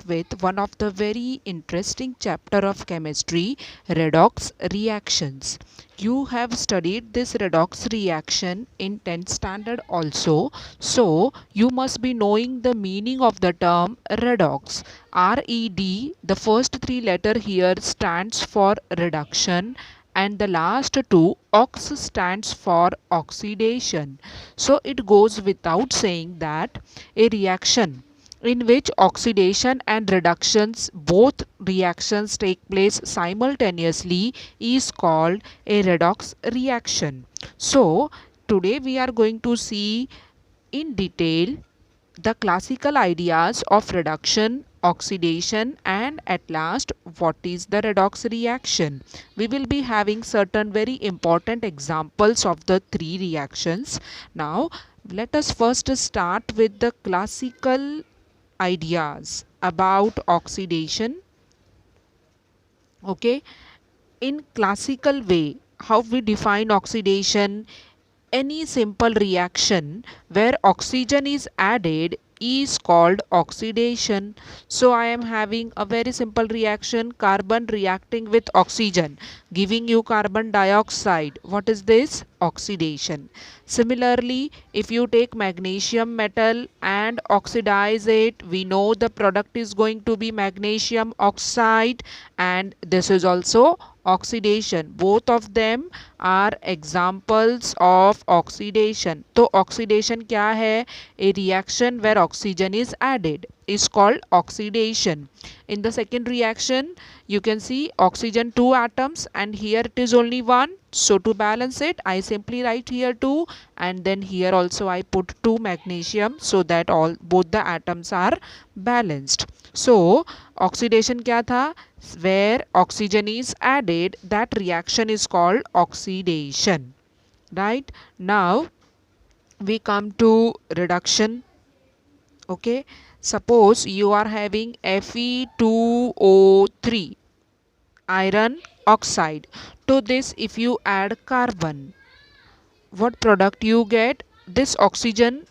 with one of the very interesting chapter of chemistry, redox reactions. You have studied this redox reaction in 10th standard also, so you must be knowing the meaning of the term redox. RED, the first three letter here stands for reduction, and the last two, ox, stands for oxidation. So it goes without saying that a reaction in which oxidation and reductions, both reactions take place simultaneously, is called a redox reaction. So today we are going to see in detail the classical ideas of reduction, oxidation, and at last what is the redox reaction. We will be having certain very important examples of the three reactions. Now let us first start with the classical ideas about oxidation. Okay, in classical way, how we define oxidation: any simple reaction where oxygen is added is called oxidation. So I am having a very simple reaction, carbon reacting with oxygen, giving you carbon dioxide. What is this? Oxidation. Similarly, if you take magnesium metal and oxidize it, we know the product is going to be magnesium oxide, and this is also oxidation. Both of them are examples of oxidation. तो oxidation क्या है? A reaction where oxygen is added is called oxidation. In the second reaction, you can see oxygen 2 atoms, and here it is only 1. So to balance it, I simply write here 2, and then here also I put 2 magnesium, so that both the atoms are balanced. So oxidation क्या था? Where oxygen is added, that reaction is called oxidation. Right? Now we come to reduction. Okay, suppose you are having Fe2O3, iron oxide. To this, if you add carbon, what product you get? This oxygen,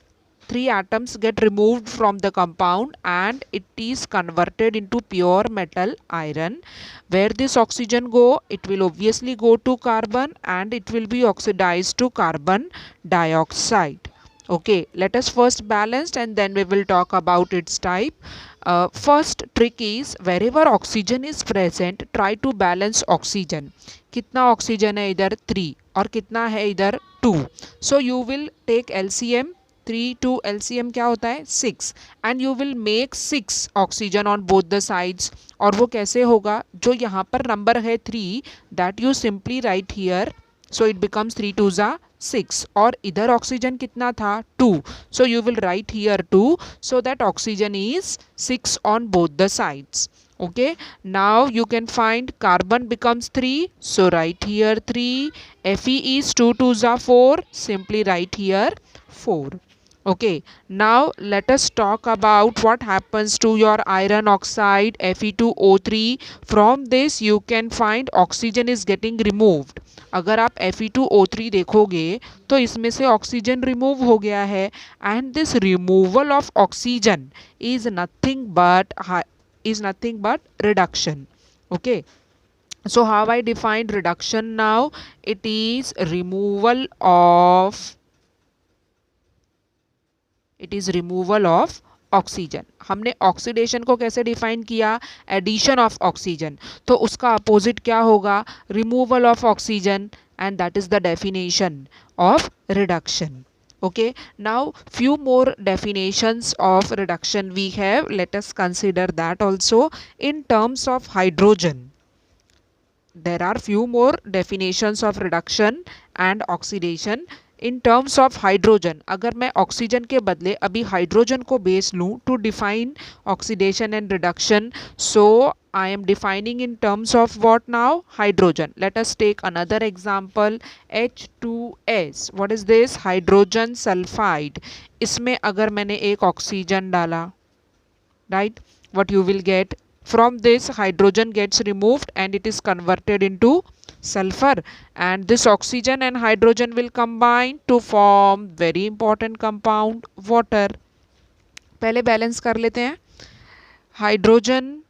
3 atoms get removed from the compound and it is converted into pure metal iron. Where this oxygen go? It will obviously go to carbon and it will be oxidized to carbon dioxide. Okay, let us first balance and then we will talk about its type. First trick is, wherever oxygen is present, try to balance oxygen. कितना oxygen है इधर? 3, और कितना है इधर? 2. So you will take LCM. 3 to LCM क्या होता है? 6. And you will make 6 oxygen on both the sides. और वो कैसे होगा? जो यहाँ पर नंबर है 3, that you simply write here. So it becomes 3 2s are 6. और इधर ऑक्सीजन कितना था? 2. So you will write here 2, so that oxygen is 6 on both the sides. Okay, now you can find carbon becomes 3, so write here 3. Fe is 2 2s are 4, simply write here 4. Okay, now let us talk about what happens to your iron oxide Fe2O3. From this you can find oxygen is getting removed. अगर आप Fe2O3 देखोगे तो इसमें से oxygen remove हो गया है, and this removal of oxygen is nothing but reduction. Okay, so how I define reduction now? It is removal of oxygen. हमने ऑक्सीडेशन को कैसे डिफाइन किया? Addition of oxygen. तो उसका अपोजिट क्या होगा? Removal of oxygen, and that is the definition of reduction. Okay, now few more definitions of reduction we have. Let us consider that also. In terms of hydrogen, there are few more definitions of reduction and oxidation. In terms of hydrogen, अगर मैं oxygen के बदले अभी hydrogen को base लूँ to define oxidation and reduction, so I am defining in terms of what now? Hydrogen. Let us take another example. H2S. What is this? Hydrogen sulfide. इसमें अगर मैंने एक ऑक्सीजन डाला, right, what you will get? From this, hydrogen gets removed and it is converted into sulfur, and this oxygen and hydrogen will combine to form very important compound, water. पहले balance कर लेते हैं. hydrogen,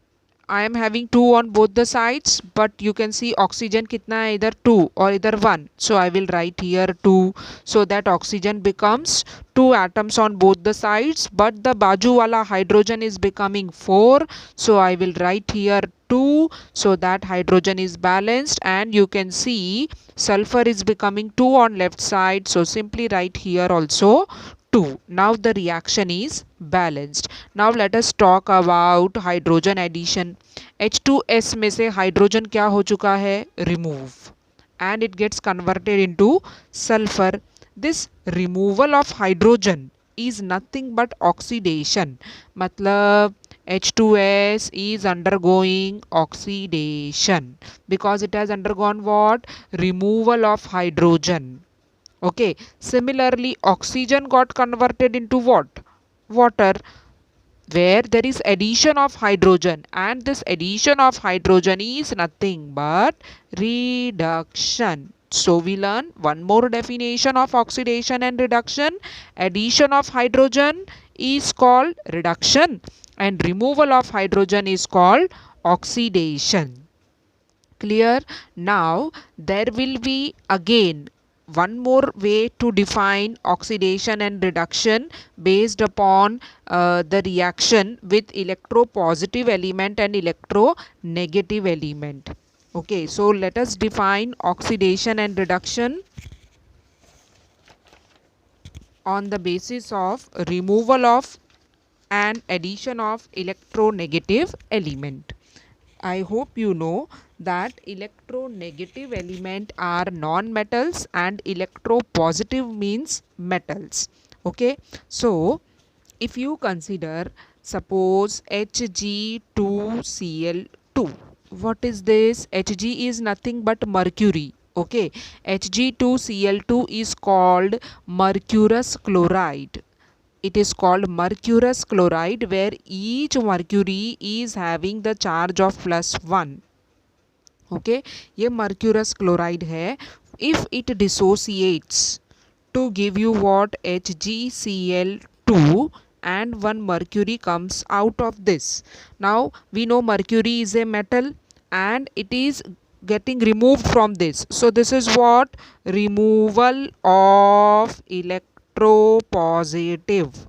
I am having 2 on both the sides, but you can see oxygen kitna hai either 2 or either 1. So I will write here 2, so that oxygen becomes 2 atoms on both the sides, but the baju wala hydrogen is becoming 4. So I will write here 2, so that hydrogen is balanced, and you can see sulfur is becoming 2 on left side. So simply write here also 2. Now the reaction is balanced. Now let us talk about hydrogen addition. H2S में से hydrogen क्या हो चुका है? Remove, and it gets converted into sulfur. This removal of hydrogen is nothing but oxidation. मतलब H2S is undergoing oxidation because it has undergone what? Removal of hydrogen. Okay, similarly oxygen got converted into what? Water, where there is addition of hydrogen, and this addition of hydrogen is nothing but reduction. So we learn one more definition of oxidation and reduction. Addition of hydrogen is called reduction, and removal of hydrogen is called oxidation. Clear? Now there will be again one more way to define oxidation and reduction based upon the reaction with electropositive element and electronegative element. Okay, so let us define oxidation and reduction on the basis of removal of and addition of electronegative element. I hope you know that electronegative element are non-metals and electropositive means metals. Okay, so if you consider, suppose Hg2Cl2, what is this? Hg is nothing but mercury. Okay, Hg2Cl2 is called mercurous chloride. It is called mercurous chloride, where each mercury is having the charge of +1. Okay, ये mercurous chloride है. If it dissociates to give you what? HgCl2, and one mercury comes out of this. Now we know mercury is a metal and it is getting removed from this. So this is what? Removal of electropositive.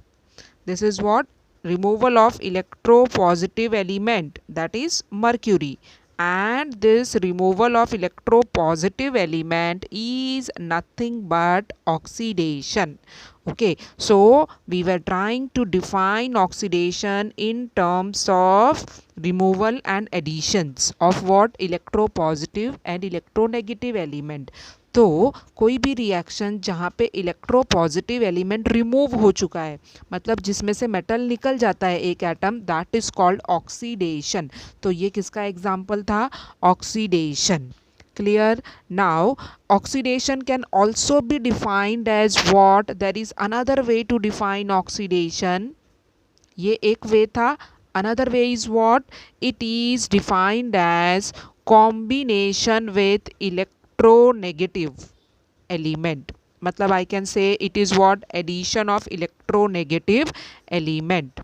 This is what? Removal of electropositive element, that is mercury. And this removal of electropositive element is nothing but oxidation. Okay, so we were trying to define oxidation in terms of removal and additions of what? Electropositive and electronegative element. तो कोई भी reaction जहाँ पे electropositive element remove हो चुका है, मतलब जिसमें से मेटल निकल जाता है एक atom, that is called oxidation. तो ये किसका एग्जाम्पल था? Oxidation. Clear? Now oxidation can also be defined as what? There is another way to define oxidation. ये एक वे था. Another way is what? It is defined as combination with electronegative element. मतलब I can say it is what? Addition of electronegative element.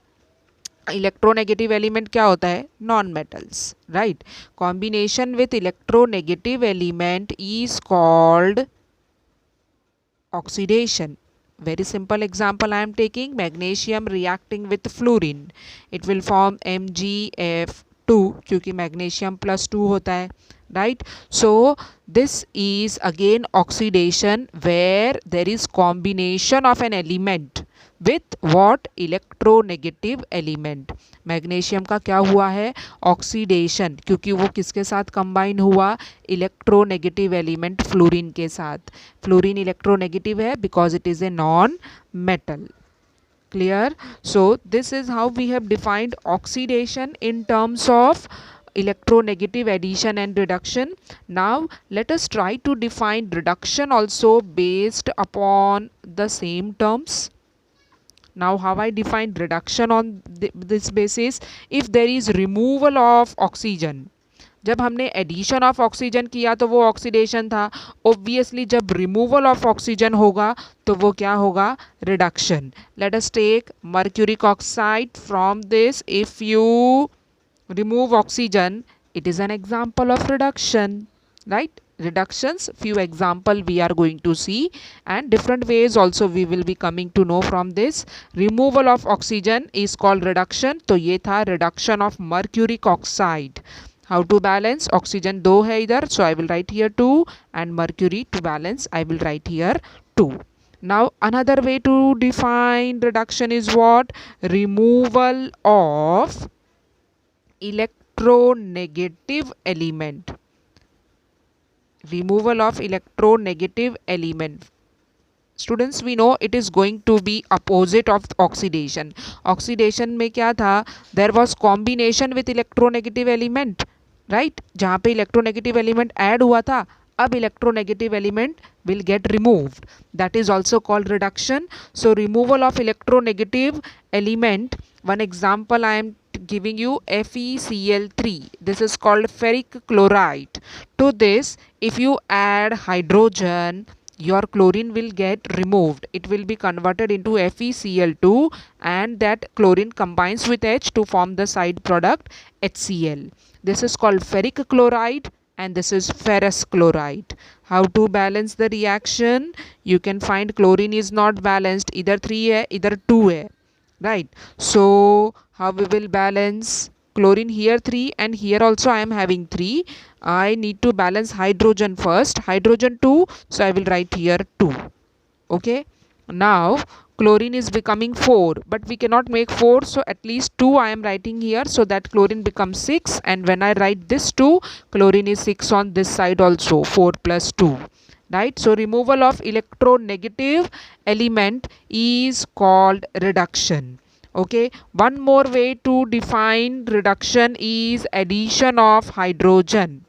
Electronegative element क्या होता है? Non metals, right. Combination with electronegative element is called oxidation. Very simple example I am taking. Magnesium reacting with fluorine, it will form MgF2 क्योंकि magnesium +2 होता है, right? So this is again oxidation where there is combination of an element with what? Electronegative element. Magnesium का क्या हुआ है? Oxidation, क्योंकि वो किसके साथ कंबाइन हुआ? इलेक्ट्रोनेगेटिव एलिमेंट फ्लोरीन के साथ. फ्लोरीन इलेक्ट्रोनेगेटिव है because it is a non metal. Clear? So this is how we have defined oxidation in terms of electronegative addition and reduction. Now let us try to define reduction also based upon the same terms. Now how I define reduction on this basis? If there is removal of oxygen, जब हमने addition of oxygen किया तो वो oxidation था. Obviously जब removal of oxygen होगा तो वो क्या होगा? Reduction. Let us take mercuric oxide. From this if you remove oxygen, it is an example of reduction, right? Reductions, few example we are going to see, and different ways also we will be coming to know from this. Removal of oxygen is called reduction. तो ये था reduction of mercuric oxide. How to balance? Oxygen दो है इधर, so I will write here 2, and mercury to balance I will write here 2. Now another way to define reduction is what? Removal of electronegative element. Removal of electronegative element. Students, we know it is going to be opposite of oxidation. Oxidation में क्या था? There was combination with electronegative element, right? जहाँ पे electronegative element add हुआ था, अब electronegative element will get removed. That is also called reduction. So removal of electronegative element. One example I am giving you, FeCl3. This is called ferric chloride. To this, if you add hydrogen, your chlorine will get removed. It will be converted into FeCl2, and that chlorine combines with H to form the side product HCl. This is called ferric chloride, and this is ferrous chloride. How to balance the reaction? You can find chlorine is not balanced, either 3 hai, either 2 hai, right? So how we will balance? Chlorine here 3, and here also I am having 3. I need to balance hydrogen first. Hydrogen 2, so I will write here 2. Okay. Now chlorine is becoming 4, but we cannot make 4, so at least 2 I am writing here, so that chlorine becomes 6, and when I write this 2, chlorine is 6 on this side also, 4 plus 2. Right? So removal of electronegative element is called reduction. Okay. One more way to define reduction is addition of hydrogen.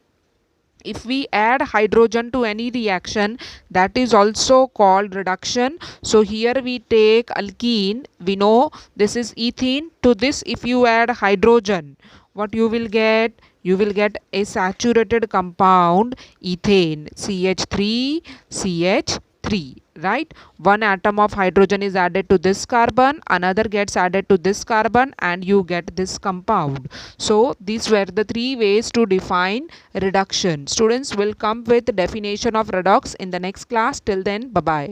If we add hydrogen to any reaction, that is also called reduction. So here we take alkene. We know this is ethene. To this, if you add hydrogen, what you will get? You will get a saturated compound, ethane, CH3CH3, right? One atom of hydrogen is added to this carbon, another gets added to this carbon, and you get this compound. So these were the 3 ways to define reduction. Students will come with definition of redox in the next class. Till then, bye bye.